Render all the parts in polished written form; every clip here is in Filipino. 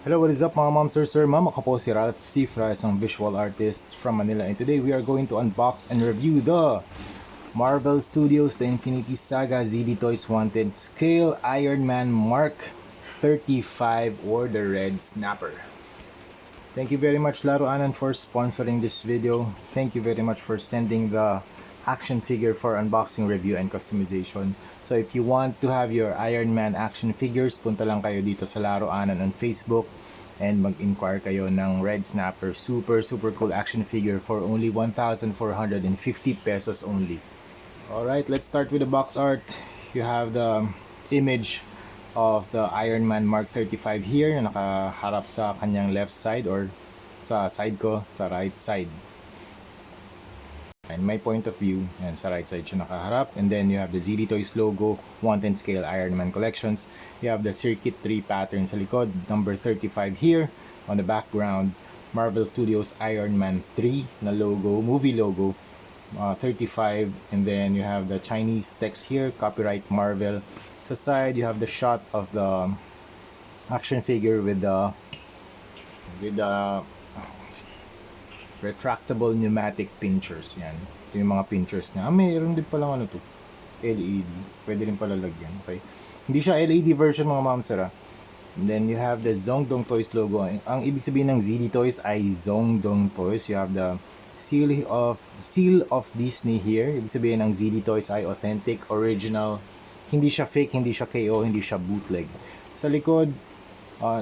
Hello, what is up mga ma'am, sir, ma'am? Ako po si Ralph Cifra, isang visual artist from Manila. And today we are going to unbox and review the Marvel Studios The Infinity Saga ZD Toys Wanted Scale Iron Man Mark 35 or the Red Snapper. Thank you very much Laro Anan for sponsoring this video. Thank you very much for sending the action figure for unboxing, review, and customization. So if you want to have your Iron Man action figures, punta lang kayo dito sa Laro Anan on Facebook and mag-inquire kayo ng Red Snapper. Super cool action figure for only 1,450 pesos only. Alright, let's start with the box art. You have the image of the Iron Man Mark 35 here na nakaharap sa kanyang left side or sa side ko, sa right side. And my point of view, and sa right side siya nakaharap. And then you have the ZD Toys logo, Wanted Scale Iron Man Collections. You have the Circuit 3 pattern sa likod, number 35 here. On the background, Marvel Studios Iron Man 3 na logo, movie logo, 35. And then you have the Chinese text here, copyright Marvel. Sa side, you have the shot of the action figure with the retractable pneumatic pinchers. Yan. Ito yung mga pinchers niya. Mayroon din palang ano to. LED. Pwede rin pala lagyan. Okay. Hindi siya LED version mga ma'am sir. And then you have the Zongdong Toys logo. Ang ibig sabihin ng ZD Toys ay Zongdong Toys. You have the seal of Disney here. Ibig sabihin ng ZD Toys ay authentic, original. Hindi siya fake, hindi siya KO, hindi siya bootleg. Sa likod,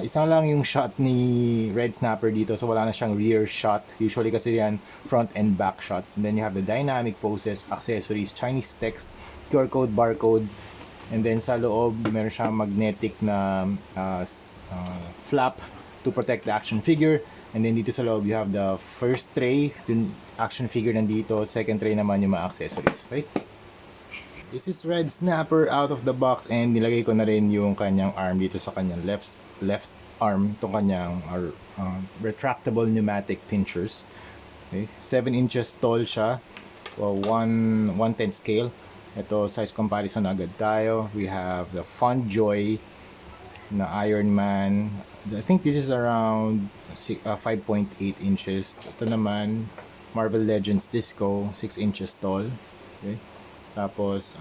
isang lang yung shot ni Red Snapper dito, so wala na siyang rear shot. Usually kasi yan front and back shots. And then you have the dynamic poses, accessories, Chinese text, QR code, barcode. And then sa loob, meron siyang magnetic na flap to protect the action figure. And then dito sa loob, you have the first tray, yung action figure nandito. Second tray naman yung mga accessories. Okay? This is Red Snapper out of the box, and nilagay ko na rin yung kanyang arm dito sa kanyang left arm, itong kanyang retractable pneumatic pinchers. Okay? 7 inches tall siya, 1/10 scale. Ito, size comparison agad tayo. We have the FunJoy na Iron Man. I think this is around 5.8 inches. Ito naman, Marvel Legends Disco, 6 inches tall. Okay? Tapos,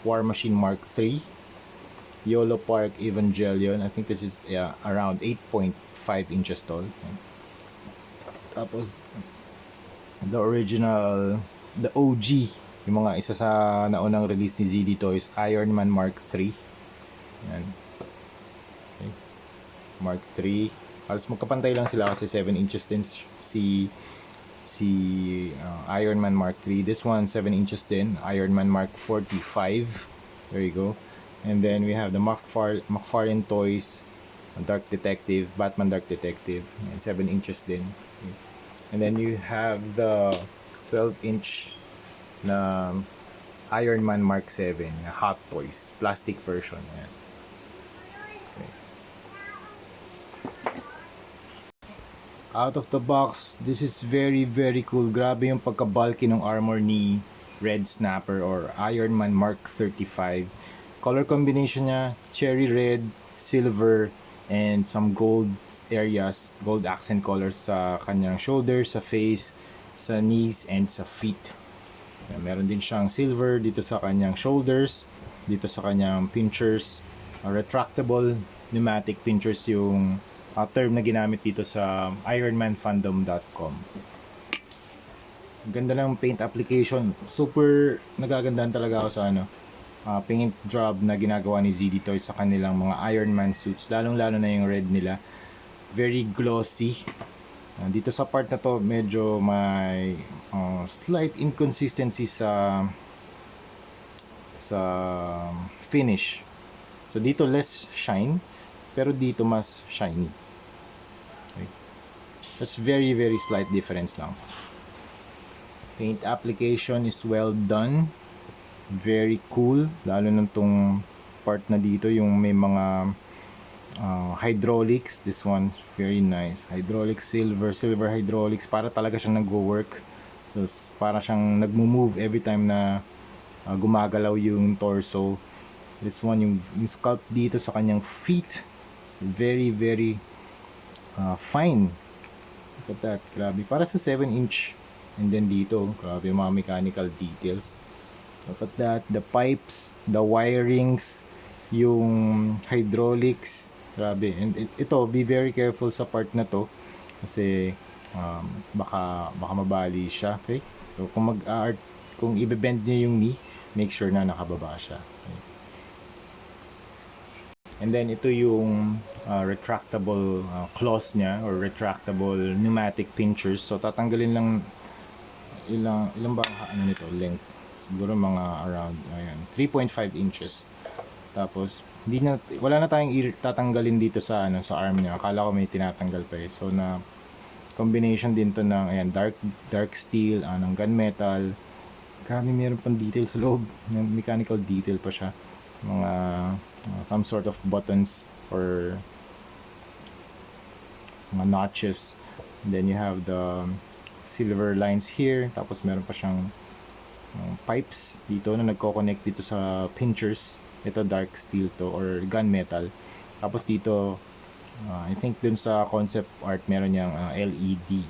War Machine Mark 3, YOLO Park Evangelion. I think this is around 8.5 inches tall. Tapos, the original, the OG, yung mga isa sa naunang release ni ZD Toys, Iron Man Mark 3. Yan. Okay. Mark 3. Halos magkapantay lang sila kasi 7 inches din si Iron Man Mark 3. This one 7 inches din, Iron Man Mark 45. There you go. And then we have the McFarlane Toys Dark Detective, Batman Dark Detective, and 7 inches din. And then you have the 12-inch na Iron Man Mark 7 na Hot Toys, plastic version. Ayan. Out of the box, this is very cool. Grabe yung pagka-bulky ng armor ni Red Snapper or Iron Man Mark 35. Color combination niya, cherry red, silver, and some gold areas, gold accent colors sa kanyang shoulders, sa face, sa knees, and sa feet. Meron din siyang silver dito sa kanyang shoulders, dito sa kanyang pinchers, retractable pneumatic pinchers yung term na ginamit dito sa ironmanfandom.com. Ganda ng paint application. Super nagagandahan talaga ako sa paint job na ginagawa ni ZD Toys sa kanilang mga Iron Man suits. Lalong-lalo na yung red nila. Very glossy. Dito sa part na to, medyo may slight inconsistency sa finish. So dito less shine, pero dito mas shiny. Okay. That's very slight difference lang. Paint application is well done. Very cool. Lalo na tong part na dito, yung may mga hydraulics. This one, very nice. Hydraulics, silver hydraulics. Para talaga siyang nagwo-work. So, para siyang nagmo-move every time na gumagalaw yung torso. This one, yung sculpt dito sa kanyang feet. Very fine. Look at that, grabe. Para sa 7-inch. And then dito, grabe yung mga mechanical details. Look at that, the pipes, the wirings, yung hydraulics. Grabe. And ito, be very careful sa part na to kasi baka mabali siya. Okay? So kung i-bend niya yung knee, make sure na nakababa siya. Okay? And then ito yung retractable claws niya or retractable pneumatic pinchers. So tatanggalin lang ilang ba ano nito length. Siguro mga around 3.5 inches. Tapos wala na tayong tatanggalin dito sa sa arm niya. Akala ko may tinatanggal pa eh. So na combination din to ng dark steel, ng gunmetal. Grabe, meron pang detail sa loob. Mechanical detail pa siya. Mga some sort of buttons or mga notches. And then you have the silver lines here. Tapos meron pa siyang pipes dito na nagko-connect dito sa pinchers. Ito dark steel to or gunmetal. Tapos dito I think dun sa concept art meron niyang LED.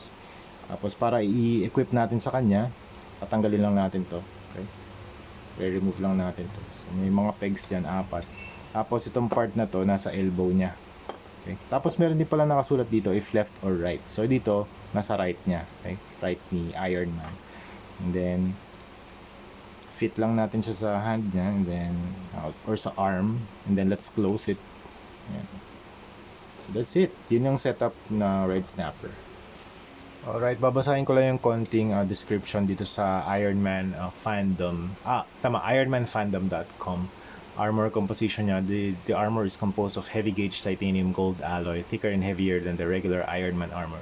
Tapos para i-equip natin sa kanya, tatanggalin lang natin to. Okay? I-remove lang natin to. So may mga pegs dyan, 4. Tapos itong part na to nasa elbow niya. Okay? Tapos meron din pala nakasulat dito if left or right. So dito nasa right niya. Okay? Right ni Iron Man. And then fit lang natin siya sa hand niya and then or sa arm and then let's close it. Ayan. So that's it. Yun yung setup na Red Snapper. Alright, babasahin ko lang yung konting description dito sa Iron Man fandom. ironmanfandom.com. Armor composition niya. The armor is composed of heavy gauge titanium gold alloy, thicker and heavier than the regular Iron Man armor.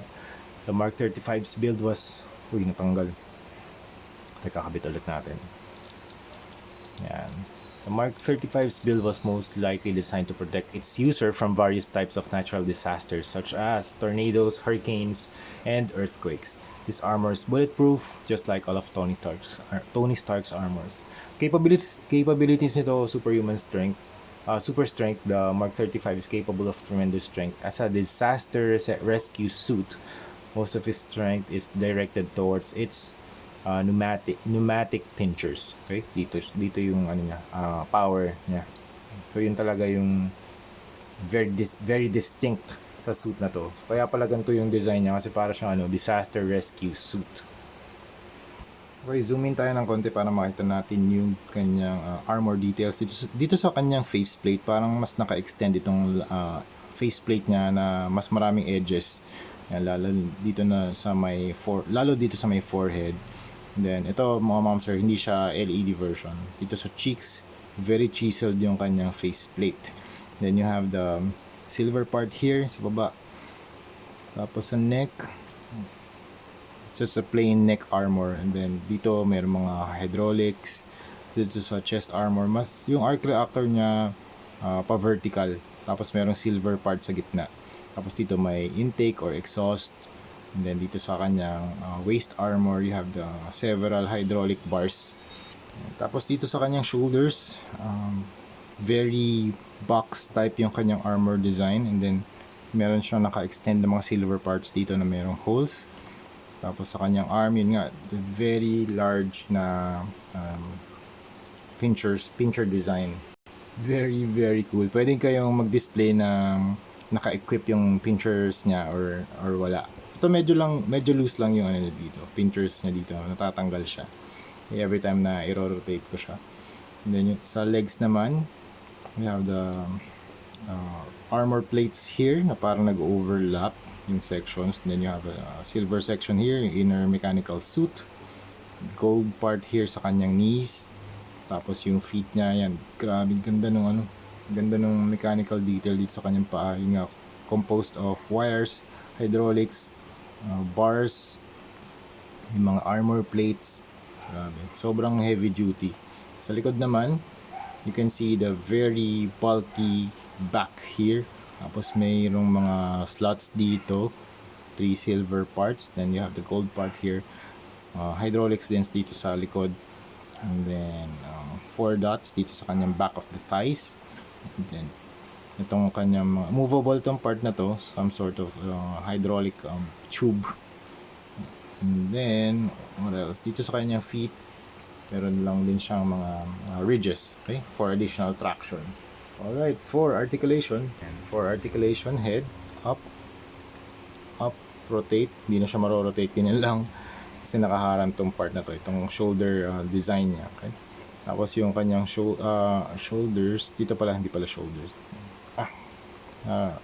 The Mark 35's build was... Uy, natanggal. Teka, kabit ulit natin. Yan. The Mark 35's build was most likely designed to protect its user from various types of natural disasters such as tornadoes, hurricanes, and earthquakes. This armor is bulletproof, just like all of Tony Stark's armors. Capabilities nito: superhuman strength, super strength. The Mark 35 is capable of tremendous strength. As a disaster rescue suit, most of its strength is directed towards its pneumatic pinchers. Okay, dito yung power niya. So yun talaga yung very distinct sa suit na to. Kaya pala ganito yung design niya kasi para siyang disaster rescue suit. Okay, zoom in tayo ng konti para makita natin yung kanyang armor details dito sa kanyang faceplate. Parang mas naka-extend itong faceplate niya na mas maraming edges. Yan, lalo dito sa may forehead. Then, ito mga ma'am sir, hindi siya LED version. Dito sa cheeks, very chiseled yung kanyang faceplate. Then, you have the silver part here sa baba. Tapos sa neck, it's just a plain neck armor. And then, dito mayroong mga hydraulics. Dito sa chest armor, mas yung arc reactor niya pa-vertical. Tapos, mayroong silver part sa gitna. Tapos, dito may intake or exhaust. And then dito sa kanyang waist armor, you have the several hydraulic bars. Tapos dito sa kanyang shoulders, very box type yung kanyang armor design. And then meron siyang naka-extend na mga silver parts dito na merong holes. Tapos sa kanyang arm, yun nga, very large na pincher design. Very cool. Pwede kayong mag-display ng naka-equip yung pinchers niya or wala. Ito medyo loose lang yung dito. Pinchers niya dito, natatanggal siya. Every time na i-rotate ko siya. And then sa legs naman, we have the armor plates here na parang nag-overlap yung sections. And then you have a silver section here, yung inner mechanical suit. Gold part here sa kanyang knees. Tapos yung feet niya, yan. Grabe, ganda nung mechanical detail dito sa kanyang paa. Yung composed of wires, hydraulics, bars, yung mga armor plates. Grabe, sobrang heavy duty. Sa likod naman, you can see the very bulky back here. Tapos mayroong mga slots dito, 3 silver parts. Then you have the gold part here, hydraulics din dito sa likod. And then 4 dots dito sa kanyang back of the thighs. And then Itong kanyang movable tong part na to, some sort of hydraulic tube. And then, what else? Dito sa kanyang feet, meron lang din siyang mga ridges, okay, for additional traction. Alright, for articulation, head, up, rotate. Hindi na siya maro-rotate, ganyan lang. Kasi nakaharang tong part na to, itong shoulder design niya, okay. Tapos yung kanyang shoulders, dito pala, hindi pala shoulders.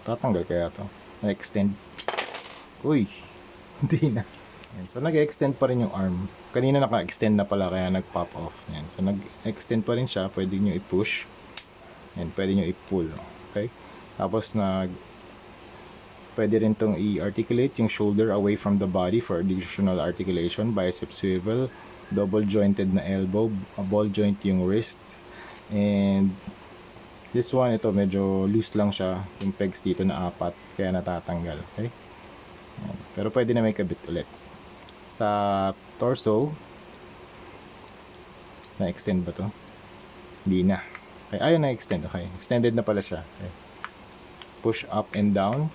Tatanggal kaya to. Na-extend. Uy, hindi na. Yan. So, nag-extend pa rin yung arm. Kanina naka-extend na pala, kaya nag-pop off. Yan. So, nag-extend pa rin siya. Pwede nyo i-push. Yan. Pwede nyo i-pull. Okay? Tapos, pwede rin tong i-articulate yung shoulder away from the body for additional articulation. Bicep swivel. Double jointed na elbow. Ball joint yung wrist. And this one, ito medyo loose lang siya. Yung pegs dito na 4. Kaya natatanggal. Okay? Yan. Pero pwede na may kabit ulit. Sa torso, na-extend ba to? Hindi na. Okay, ayun na-extend. Okay, extended na pala siya. Okay. Push up and down.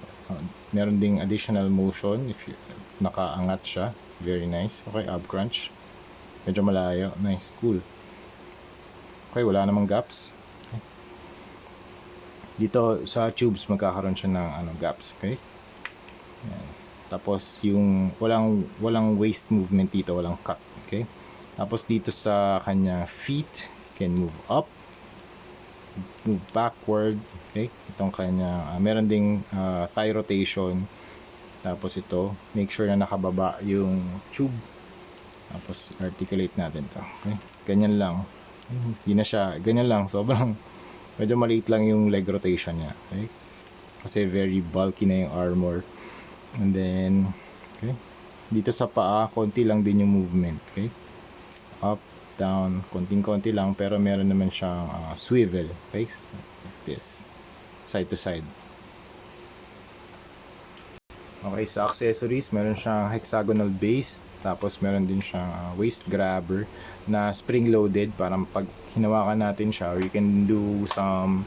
Meron ding additional motion if nakaangat siya. Very nice. Okay, ab crunch. Medyo malayo. Nice, cool. Okay, wala namang gaps. Okay. Dito sa tubes magkakaroon siya ng gaps. Okay. Yan. Tapos yung walang waist movement dito, walang cut, okay? Tapos dito sa kanya feet can move up, move backward, okay? Itong kanya meron ding thigh rotation. Tapos ito, make sure na nakababa yung tube. Tapos articulate natin to, okay? Ganyan lang. Hindi na siya, ganyan lang, sobrang medyo maliit lang yung leg rotation niya, okay? Kasi very bulky na yung armor. And then, okay, dito sa paa, konti lang din yung movement, okay? Up, down, konting-konti lang, pero meron naman siyang swivel, okay? Like this, side to side. Okay, sa accessories, meron siyang hexagonal base, tapos meron din siyang waist grabber na spring-loaded, para pag hinawakan natin siya, or you can do some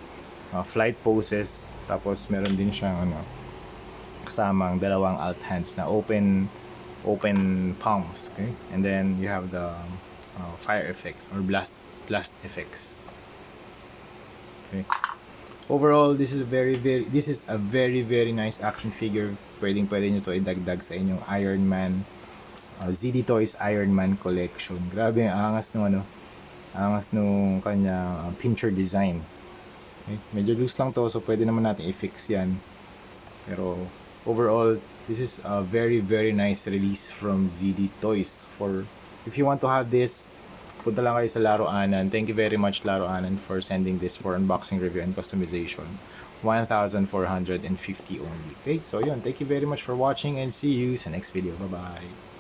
flight poses. Tapos meron din siyang kasamang dalawang alt hands na open palms, okay? And then you have the fire effects or blast effects, okay? Overall, this is a very nice action figure. Pwede nyo to idagdag sa inyong Iron Man ZD Toys Iron Man collection. Grabe, ang angas nung kanya pincher design, okay? Medyo loose lang to, so pwede naman natin i-fix yan. Pero overall, this is a very nice release from ZD Toys. For if you want to have this, punta lang kayo sa Laro Anan. Thank you very much, Laro Anan, for sending this for unboxing, review, and customization. 1,450 only. Okay, so yun. Thank you very much for watching, and see you sa next video. Bye-bye.